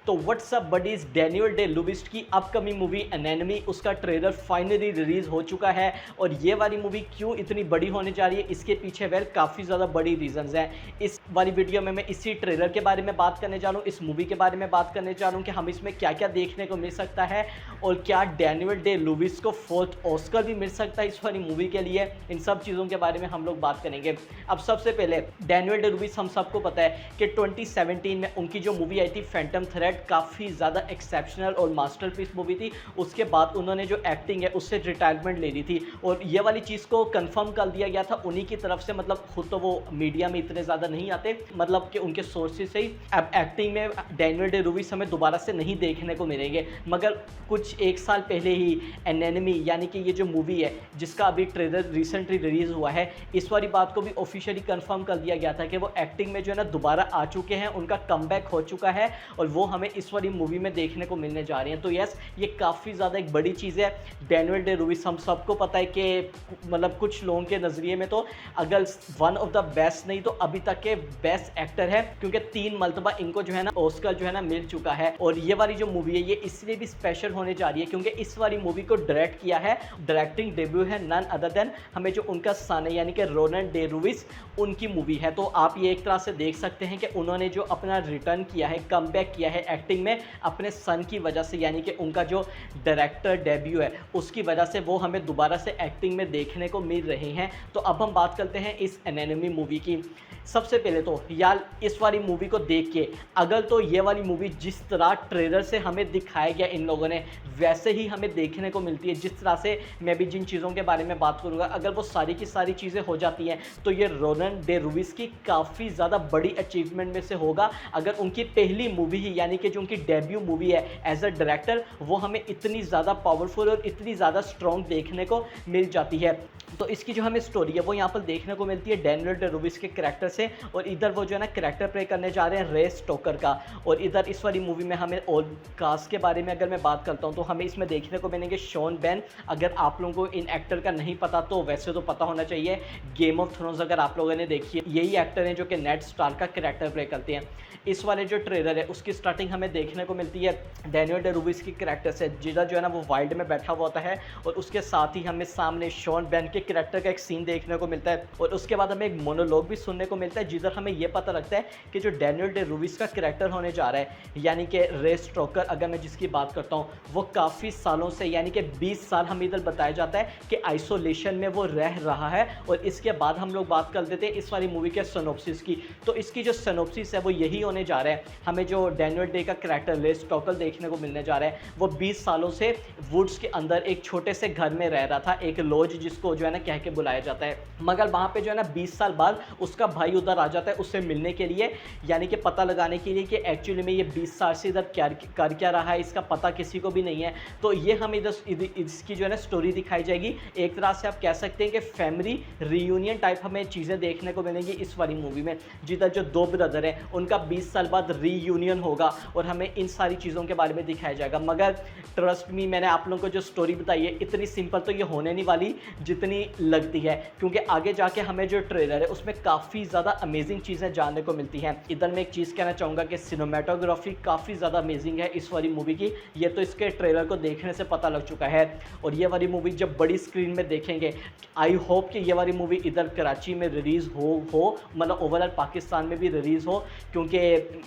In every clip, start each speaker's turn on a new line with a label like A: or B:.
A: तो what's up buddies, Daniel Day Lewis की upcoming movie enemy, उसका ट्रेलर फाइनली रिलीज हो चुका है। और ये वाली मूवी क्यों इतनी बड़ी होने जा रही है, इसके पीछे वेल काफ़ी ज़्यादा बड़ी रीजंस हैं। इस वाली वीडियो में मैं इसी ट्रेलर के बारे में बात करने जा रहा हूँ, इस मूवी के बारे में बात करने जा रहा हूँ कि हम इसमें क्या क्या देखने को मिल सकता है और क्या डैनियल डे लुइस को 4th ऑस्कर भी मिल सकता है इस वाली मूवी के लिए। इन सब चीज़ों के बारे में हम लोग बात करेंगे। अब सबसे पहले डैनियल डे लुइस, हम सबको पता है कि 2017 में उनकी जो मूवी आई थी फैंटम थ्रेड, काफ़ी ज़्यादा एक्सेप्शनल और मास्टरपीस मूवी थी। उसके बाद उन्होंने जो एक्टिंग है उससे रिटायरमेंट ले ली थी और ये वाली चीज़ को कंफर्म कर दिया गया था उन्हीं की तरफ से। मतलब खुद तो वो मीडिया में इतने ज़्यादा नहीं आते, मतलब कि उनके सोर्सेज से ही अब एक्टिंग में डैनियल डे लुइस हमें दोबारा से नहीं देखने को मिलेंगे। मगर कुछ एक साल पहले ही एनेमी यानी कि ये जो मूवी है जिसका अभी ट्रेलर रिसेंटली रिलीज हुआ है, इस वाली बात को भी ऑफिशियली कंफर्म कर दिया गया था कि वो एक्टिंग में जो है ना दोबारा आ चुके हैं, उनका कमबैक हो चुका है और वो हमें इस वाली मूवी में देखने को मिलने जा रही हैं। तो यस, ये काफ़ी ज़्यादा एक बड़ी चीज़ है। डैनियल डे लुइस, हम सबको पता है कि मतलब कुछ लोगों के नज़रिए में तो अगर वन ऑफ द बेस्ट नहीं तो अभी तक के बेस्ट एक्टर है, क्योंकि 3 मरतबा इनको जो है ना ऑस्कर जो है ना मिल चुका है। और ये वाली जो मूवी है ये इसलिए भी स्पेशल होने जा रही है क्योंकि इस वाली मूवी को डायरेक्ट किया है, डायरेक्टिंग डेब्यू है नन अदर देन हमें जो उनका सन है यानी कि रोलन डे लुइस, उनकी मूवी है। तो आप ये एक तरह से देख सकते हैं कि उन्होंने जो अपना रिटर्न किया है, कमबैक किया है एक्टिंग में अपने सन की वजह से, यानी कि उनका जो डायरेक्टर डेब्यू है उसकी वजह से वो हमें दोबारा से एक्टिंग में देखने को मिल रहे हैं। तो अब हम बात करते हैं इस एनेमी मूवी की। सबसे पहले तो यार इस वाली मूवी को देख के अगर तो ये वाली मूवी जिस तरह ट्रेलर से हमें दिखाया गया इन लोगों ने वैसे ही हमें देखने को मिलती है, जिस तरह से मैं भी जिन चीज़ों के बारे में बात करूँगा, अगर वो सारी की सारी चीज़ें हो जाती हैं तो ये रोलन डे लुइस की काफ़ी ज़्यादा बड़ी अचीवमेंट में से होगा। अगर उनकी पहली मूवी ही यानी कि जो उनकी डेब्यू मूवी है एज अ डायरेक्टर, वो हमें इतनी ज़्यादा पावरफुल और इतनी ज़्यादा स्ट्रॉन्ग देखने को मिल जाती है। तो इसकी जो हमें स्टोरी है वो यहाँ पर देखने को मिलती है डैनियल डे लुइस के करैक्टर से, और इधर वो जो है ना करैक्टर प्ले करने जा रहे हैं रे स्टोकर का। और इधर इस वाली मूवी में हमें और कास्ट के बारे में अगर मैं बात करता हूँ तो हमें इसमें देखने को मिलेंगे शॉन बेन। अगर आप लोगों को इन एक्टर का नहीं पता तो वैसे तो पता होना चाहिए, गेम ऑफ थ्रोन्स अगर आप लोगों ने देखी है, यही एक्टर हैं जो कि नेड स्टार्क का करैक्टर प्ले करते हैं। इस वाले जो ट्रेलर है उसकी स्टार्टिंग हमें देखने को मिलती है डैनियल डे लुइस की करैक्टर से, जिधर जो है ना वो वाइल्ड में बैठा हुआ होता है और उसके साथ ही हमें सामने शॉन बेन के करैक्टर का एक सीन देखने को मिलता है। और उसके बाद हमें एक मोनोलॉग भी सुनने को मिलता है जिधर हमें यह पता लगता है कि जो डैनियल डे लुइस का करैक्टर होने जा रहा है यानी कि रे स्टोकर, अगर मैं जिसकी बात करता हूँ, वो काफ़ी सालों से यानी कि 20 साल हमें इधर बताया जाता है कि आइसोलेशन में वो रह रहा है। और इसके बाद हम लोग बात कर देते हैं इस वाली मूवी के सिनॉप्सिस की। तो इसकी जो सिनॉप्सिस है वो यही होने जा रहा है, हमें जो डैनियल डे का करैक्टर रे स्टोकर देखने को मिलने जा रहा है वो 20 सालों से वुड्स के अंदर एक छोटे से घर में रह रहा था, एक लॉज जिसको जो है ना कह के बुलाया जाता है। मगर वहाँ पे जो है ना 20 साल बाद उसका भाई उधर आ जाता है उससे मिलने के लिए, यानी कि पता लगाने के लिए कि एक्चुअली में ये 20 साल से इधर कर क्या रहा है, इसका पता किसी को भी नहीं है। तो ये हम इधर इसकी जो है ना स्टोरी दिखाई जाएगी। एक तरह से आप कह सकते हैं कि फैमिली रीयूनियन टाइप हमें चीज़ें देखने को मिलेंगी इस वाली मूवी में, जिधर जो 2 ब्रदर हैं उनका 20 साल बाद रीयूनियन होगा और हमें इन सारी चीज़ों के बारे में दिखाया जाएगा। मगर ट्रस्ट मी, मैंने आप लोगों को जो स्टोरी बताई है इतनी सिंपल तो ये होने नहीं वाली जितनी लगती है, क्योंकि आगे जाके हमें जो ट्रेलर है उसमें काफ़ी ज़्यादा अमेजिंग चीज़ें जानने को मिलती हैं। इधर मैं एक चीज़ कहना चाहूँगा कि सिनेमेटोग्राफी काफ़ी ज़्यादा अमेजिंग है इस वाली मूवी की, ये तो इसके ट्रेलर को देखने से पता लग चुका है। और ये वाली मूवी जब बड़ी स्क्रीन में देखेंगे, आई होप कि ये वाली मूवी इधर कराची में रिलीज़ हो मतलब ओवरऑल पाकिस्तान में भी रिलीज़ हो, क्योंकि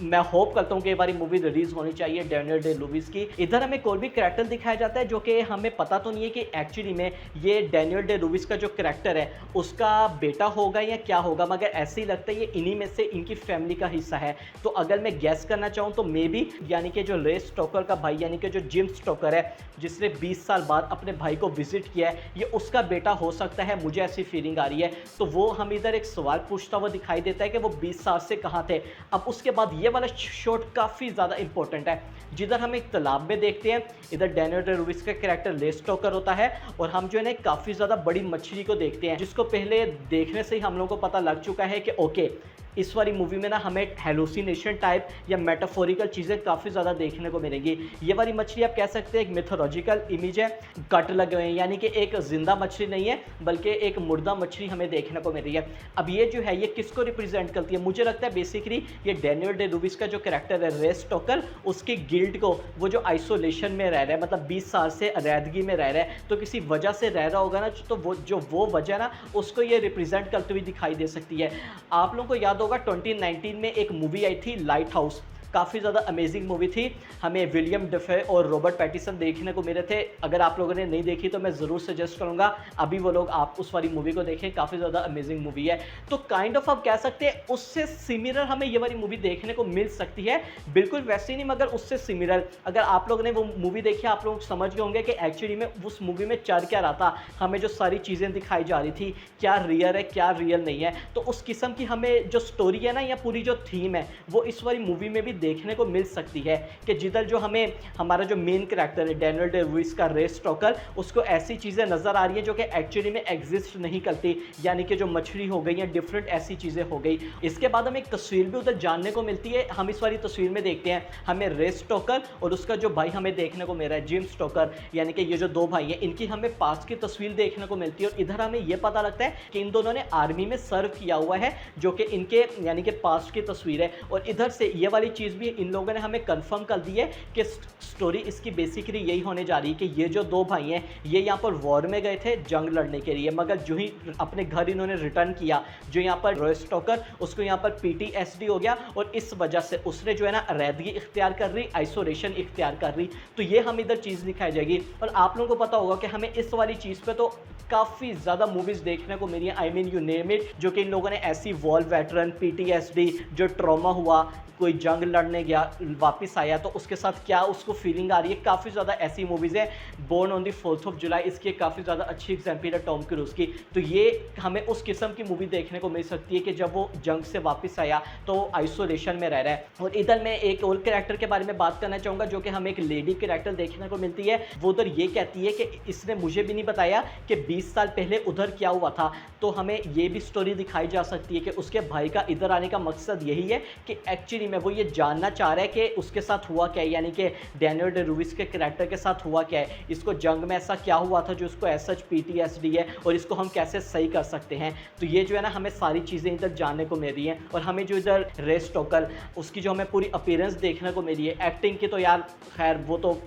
A: मैं होप करता हूँ कि ये वाली मूवी रिलीज़ होनी चाहिए डैनियल डे लुइस की। इधर हमें कोई भी करैक्टर दिखाया जाता है जो कि हमें पता तो नहीं है कि एक्चुअली में ये डैनियल डे लुइस का जो करैक्टर है उसका बेटा होगा या क्या होगा, मगर ऐसे ही लगता है ये इन्हीं में से इनकी फैमिली का हिस्सा है। तो अगर मैं गैस करना चाहूँ तो मे बी यानी कि जो रे स्टोकर का भाई यानी कि जो जिम स्टोकर है जिसने 20 साल बाद अपने भाई को विजिट किया है, ये उसका बेटा हो सकता है, मुझे ऐसी फीलिंग आ रही है। तो वो हम इधर एक सवाल पूछता हुआ दिखाई देता है कि वो 20 साल से कहाँ थे। अब उसके बाद ये वाला शॉट काफ़ी ज़्यादा इंपॉर्टेंट है, जिधर हम एक तालाब में देखते हैं, इधर डैनियल डे लुइस का कैरेक्टर रे स्टोकर होता है और हम जो है ना काफ़ी ज़्यादा बड़ी मछली को देखते हैं, जिसको पहले देखने से ही हम लोगों को पता लग चुका है कि ओके इस वाली मूवी में ना हमें हेलुसिनेशन टाइप या मेटाफोरिकल चीज़ें काफ़ी ज़्यादा देखने को मिलेंगी। ये वाली मछली आप कह सकते हैं एक मिथोलॉजिकल इमेज है, कट लगे हुए हैं, यानी कि एक जिंदा मछली नहीं है बल्कि एक मुर्दा मछली हमें देखने को मिल रही है। अब ये जो है ये किसको रिप्रेजेंट करती है? मुझे लगता है बेसिकली ये डैनियल डे लुइस का जो कैरेक्टर है रे स्टोकर, उसकी गिल्ड को, वो जो आइसोलेशन में रह रहा है, मतलब 20 साल से अलैदगी में रह रहा है, तो किसी वजह से रह रहा होगा ना, तो वो वजह ना उसको ये रिप्रेजेंट करते हुए दिखाई दे सकती है। आप लोगों को याद होगा 2019 में एक मूवी आई थी लाइट हाउस, काफ़ी ज़्यादा अमेजिंग मूवी थी। हमें विलियम डेफे और रॉबर्ट पैटिसन देखने को मिले थे। अगर आप लोगों ने नहीं देखी तो मैं ज़रूर सजेस्ट करूँगा अभी वो लोग आप उस वाली मूवी को देखें, काफ़ी ज़्यादा अमेजिंग मूवी है। तो काइंड ऑफ आप कह सकते हैं उससे सिमिलर हमें ये वाली मूवी देखने को मिल सकती है, बिल्कुल वैसे नहीं मगर उससे सिमिलर। अगर आप लोगों ने वो मूवी देखी आप लोग समझ गए होंगे कि एक्चुअली में उस मूवी में चल क्या रहा था, हमें जो सारी चीज़ें दिखाई जा रही थी क्या रियल है क्या रियल नहीं है। तो उस किस्म की हमें जो स्टोरी है ना या पूरी जो थीम है वो इस वाली मूवी में भी देखने को मिल सकती है कि जिधर जो हमें हमारा जो मेन कैरेक्टर है डैनियल डे लुइस का रे स्टोकर, उसको ऐसी चीज़ें नज़र आ रही हैं जो कि एक्चुअली में एग्जिस्ट नहीं करती, यानी कि जो मछली हो गई या डिफरेंट ऐसी चीज़ें हो गई। इसके बाद हमें एक तस्वीर भी उधर जानने को मिलती है। हम इस वाली तस्वीर में देखते हैं हमें रे स्टोकर और उसका जो भाई हमें देखने को मिल रहा है जिम स्टोकर, यानी कि ये जो दो भाई हैं इनकी हमें पास्ट की तस्वीर देखने को मिलती है। और इधर हमें यह पता लगता है कि इन दोनों ने आर्मी में सर्व किया हुआ है, जो कि इनके यानी कि पास्ट की तस्वीर है। और इधर से ये वाली चीज़ भी इन लोगों ने हमें कंफर्म कर दी है कि स्टोरी इसकी बेसिकली यही होने जा रही है कि ये जो दो भाई हैं ये यहाँ पर वॉर में गए थे जंग लड़ने के लिए, मगर जो ही अपने घर इन्होंने रिटर्न किया, जो यहाँ पर रे स्टोकर उसको यहाँ पर PTSD हो गया और इस वजह से उसने जो है ना अलैदगी इख्तियार कर रही, आइसोलेशन इख्तियार कर रही। तो ये हम इधर चीज़ दिखाई जाएगी। और आप लोगों को पता होगा कि हमें इस वाली चीज़ पे तो काफ़ी ज़्यादा मूवीज़ देखने को मिली है, I mean you name it, जो कि इन लोगों ने ऐसी वॉर वेटरन PTSD जो ट्रॉमा हुआ, कोई जंग लड़ने गया वापस आया तो उसके साथ क्या उसको फीलिंग आ रही है, काफ़ी ज़्यादा ऐसी मूवीज़ है। Born on the 4th of July इसकी काफ़ी ज़्यादा अच्छी एग्जाम्पल है टॉम क्रूज की। तो ये हमें उस किस्म की मूवी देखने को मिल सकती है कि जब वो जंग से वापस आया तो आइसोलेशन में रह रहा है। और इधर मैं एक और कैरेक्टर के बारे में बात करना चाहूँगा जो कि हमें एक लेडी कैरेक्टर देखने को मिलती है। वो उधर ये कहती है कि इसने मुझे भी नहीं बताया कि 20 साल पहले उधर क्या हुआ था। तो हमें ये भी स्टोरी दिखाई जा सकती है कि उसके भाई का इधर आने का मकसद यही है कि एक्चुअली में वो ये जानना चाह रहा है कि उसके साथ हुआ क्या है, यानी कि डैनियल डे लुइस के कैरेक्टर के साथ हुआ क्या है, इसको जंग में ऐसा क्या हुआ था जो उसको ऐसा PTSD है और इसको हम कैसे सही कर सकते हैं। तो ये जो है ना हमें सारी चीज़ें इधर जानने को मिल रही हैं। और हमें जो इधर रे स्टोकर उसकी जो हमें पूरी अपीयरेंस देखने को मिली है, एक्टिंग की तो यार खैर वो तो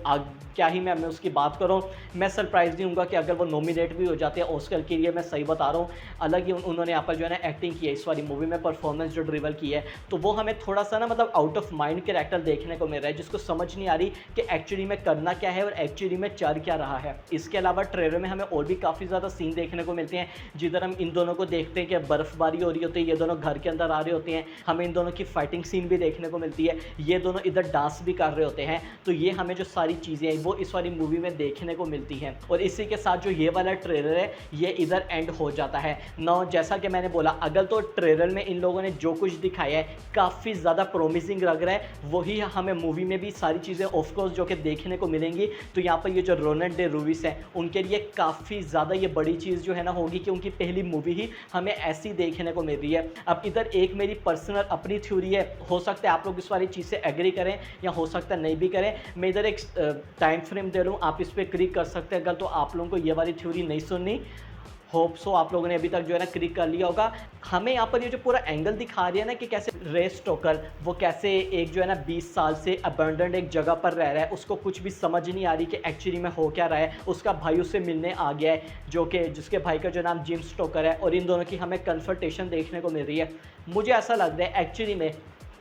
A: क्या ही मैं उसकी बात करूँ, मैं सरप्राइज नहीं हूँगा कि अगर वो नॉमिनेट भी हो जाते हैं ऑस्कर के लिए, मैं सही बता रहा हूँ। अलग ही उन्होंने यहाँ पर जो है ना एक्टिंग की है इस वाली मूवी में, परफॉर्मेंस जो ड्रिवल की है, तो वो हमें थोड़ा सा ना मतलब आउट ऑफ माइंड कैरेक्टर देखने को मिल रहा है जिसको समझ नहीं आ रही कि एक्चुअली में करना क्या है और एक्चुअली में चल क्या रहा है। इसके अलावा ट्रेलर में हमें और भी काफ़ी ज़्यादा सीन देखने को मिलते हैं जिधर हम इन दोनों को देखते हैं कि बर्फबारी हो रही होती है, ये दोनों घर के अंदर आ रहे होते हैं, हमें इन दोनों की फाइटिंग सीन भी देखने को मिलती है, ये दोनों इधर डांस भी कर रहे होते हैं। तो ये हमें जो सारी चीज़ें हैं वो इस वाली मूवी में देखने को मिलती हैं। और इसी के साथ जो ये वाला ट्रेलर है ये इधर एंड हो जाता है। नौ जैसा कि मैंने बोला अगर तो ट्रेलर में इन लोगों ने जो कुछ दिखाया है काफ़ी ज़्यादा प्रोमिसिंग लग रहा है, वही हमें मूवी में भी सारी चीज़ें ऑफकोर्स जो कि देखने को मिलेंगी। तो यहाँ पर ये जो रोनेट डे लुइस है उनके लिए काफ़ी ज़्यादा ये बड़ी चीज़ जो है ना होगी कि उनकी पहली मूवी ही हमें ऐसी देखने को मिल रही है। अब इधर एक मेरी पर्सनल अपनी थ्योरी है, हो सकता है आप लोग इस वाली चीज़ से एग्री करें या हो सकता है नहीं भी करें। मैं इधर एक टाइम फ्रेम दे रहा हूँ, आप इस पर क्लिक कर सकते हैं अगर तो आप लोगों को ये वाली थ्योरी नहीं सुननी। होप सो आप लोगों ने अभी तक जो है ना क्लिक कर लिया होगा। हमें यहाँ पर ये जो पूरा एंगल दिखा रही है ना कि कैसे रे स्टोकर वो कैसे एक जो है ना 20 साल से अबैंडन्ड एक जगह पर रह रहा है, उसको कुछ भी समझ नहीं आ रही कि एक्चुअली में हो क्या रहा है। उसका भाई उससे मिलने आ गया है जो कि जिसके भाई का जो नाम जिम स्टोकर है और इन दोनों की हमें कन्फ्रंटेशन देखने को मिल रही है। मुझे ऐसा लग रहा है एक्चुअली में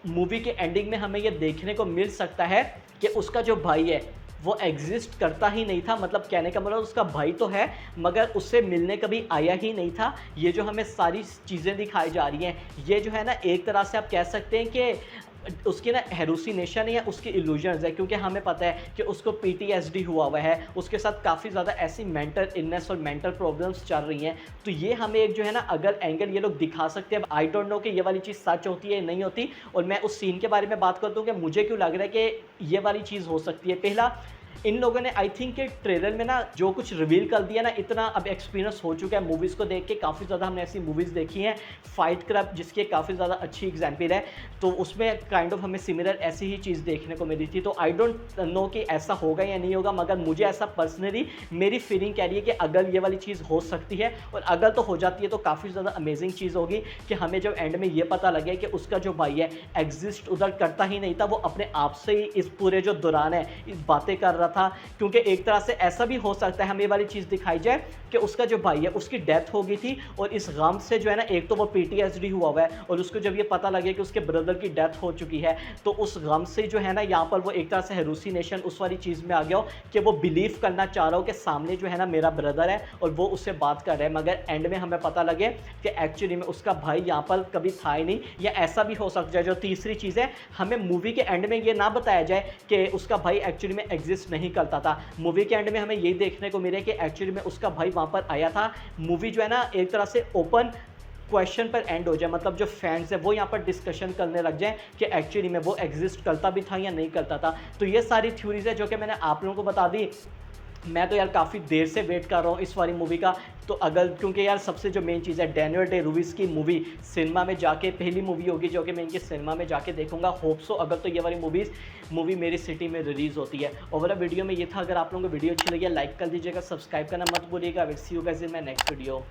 A: मूवी के एंडिंग में हमें ये देखने को मिल सकता है कि उसका जो भाई है वो एग्जिस्ट करता ही नहीं था, मतलब कहने का मतलब उसका भाई तो है मगर उससे मिलने कभी आया ही नहीं था। ये जो हमें सारी चीज़ें दिखाई जा रही हैं ये जो है ना एक तरह से आप कह सकते हैं कि उसकी ना हेलुसिनेशन या उसकी इल्यूजन्स है, क्योंकि हमें पता है कि उसको PTSD हुआ है, उसके साथ काफ़ी ज़्यादा ऐसी मेंटल इलनेस और मेंटल प्रॉब्लम्स चल रही हैं। तो ये हमें एक जो है ना अगर एंगल ये लोग दिखा सकते हैं। आई डोंट नो कि ये वाली चीज़ सच होती है नहीं होती। और मैं उस सीन के बारे में बात करता हूँ कि मुझे क्यों लग रहा है कि ये वाली चीज़ हो सकती है। पहला इन लोगों ने आई थिंक ट्रेलर में ना जो कुछ रिवील कर दिया ना, इतना अब एक्सपीरियंस हो चुका है मूवीज़ को देख के। काफ़ी ज़्यादा हमने ऐसी मूवीज़ देखी हैं, फाइट क्लब जिसकी काफ़ी ज़्यादा अच्छी एग्जाम्पल है, तो उसमें काइंड ऑफ हमें सिमिलर ऐसी ही चीज़ देखने को मिली थी। तो आई डोंट नो कि ऐसा होगा या नहीं होगा, मगर मुझे ऐसा पर्सनली मेरी फीलिंग कह रही है कि अगर ये वाली चीज़ हो सकती है, और अगर तो हो जाती है तो काफ़ी ज़्यादा अमेजिंग चीज़ होगी कि हमें जब एंड में ये पता लगे कि उसका जो भाई है एग्जिस्ट उधर करता ही नहीं था, वो अपने आप से ही इस पूरे जो दौरान है इस बातें कर रहा था। क्योंकि एक तरह से ऐसा भी हो सकता है, हमें ये वाली चीज़ दिखाई जाए कि उसका जो भाई है उसकी डेथ हो गई थी, और इस गम से जो है ना, एक तो वो पीटीएसडी हुआ हुआ है, और उसको जब ये पता लगे कि उसके ब्रदर की डेथ हो चुकी है, तो उस गम से जो है ना, यहाँ पर वो एक तरह से हेलुसिनेशन उस वाली चीज़ में आ गया हो कि वो बिलीव करना चाह रहा हो कि सामने जो है ना मेरा ब्रदर है और वो उससे बात कर रहा है, मगर एंड में हमें पता लगे कि एक्चुअली में उसका भाई यहाँ पर कभी था ही नहीं। या ऐसा भी हो सकता है, जो तीसरी चीज़ है, हमें मूवी के एंड में ये ना बताया जाए कि उसका भाई एक्चुअली में एग्जिस्ट नहीं करता था। मूवी के एंड में हमें यही देखने को मिले कि एक्चुअली में उसका भाई वहाँ पर आया था। मूवी जो है ना एक तरह से ओपन क्वेश्चन पर एंड हो जाए, मतलब जो फैंस है वो यहाँ पर डिस्कशन करने लग जाए कि एक्चुअली में वो एग्जिस्ट करता भी था या नहीं करता था। तो ये सारी थ्योरीज है जो कि मैंने आप लोगों को बता दी। मैं तो यार काफ़ी देर से वेट कर रहा हूँ इस वाली मूवी का। तो अगर, क्योंकि यार सबसे जो मेन चीज़ है, डैनियल डे लुइस की मूवी सिनेमा में जाके पहली मूवी होगी जो कि मैं इनके सिनेमा में जाके देखूंगा। होप सो अगर तो ये वाली मूवी मेरी सिटी में रिलीज़ होती है। ओवरऑल वीडियो में ये था। अगर आप लोगों को वीडियो अच्छी लगी लाइक कर दीजिएगा, सब्सक्राइब करना मत भूलिएगा। Will see you guys in my next video.